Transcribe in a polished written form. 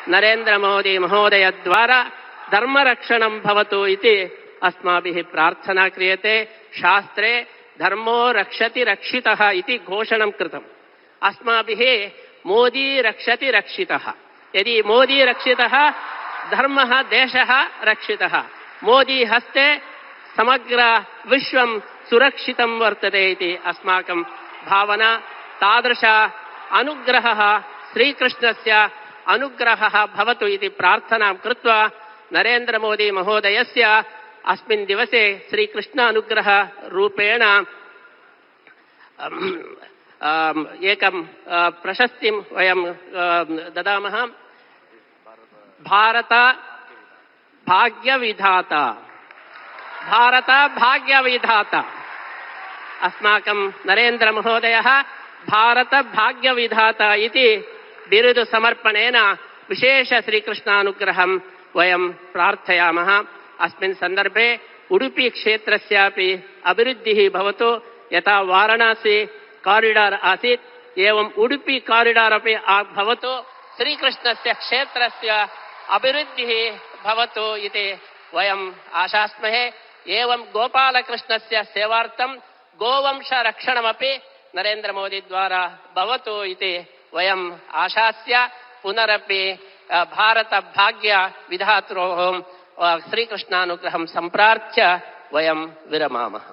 नरेंद्र मोदी महोदय द्वारा धर्मरक्षणं भवतु इति अस्माभिः प्रार्थना क्रियते। शास्त्रे धर्मो रक्षति रक्षितः इति घोषणं कृतम्। अस्माभिः मोदी रक्षति रक्षितः। यदि मोदी रक्षितः धर्मः देशः रक्षितः। मोदी हस्ते समग्र विश्वं सुरक्षितं वर्तते इति अस्माकं भावना। तादृश अनुग्रहः श्रीकृष्णस्य अनुग्रहः भवतु इति प्रार्थनां कृत्वा नरेंद्र मोदी महोदयस्य अस्मिन् दिवसे श्रीकृष्ण अनुग्रह रूपेण एकं प्रशस्तिं वयं ददामः। भारत भाग्यविधाता, भारत भाग्यविधाता। अस्माकं नरेंद्र महोदयः भारत भाग्यविधाता इति बिरुदु समर्पणेन विशेष श्रीकृष्णानुग्रहं वयं प्रार्थयामः। अस्मिन् सन्दर्भे उडुपी क्षेत्रस्यापि अभिवृद्धिः भवतु। यथा वाराणसी कॉरिडोर आसीत् एवं उडुपी कॉरिडोर अपि भवतु। श्रीकृष्णस्य क्षेत्रस्य अभिवृद्धिः भवतु इति वयम् आशास्महे। एवं गोपालकृष्णस्य सेवार्थं गोवंश रक्षणमपि नरेंद्र मोदी द्वारा भवतु इति वयम् आशास्य पुनरपि भारत भाग्य विधातरोः श्रीकृष्णानुग्रहं सम्प्रार्थ्य वयं विरमामः।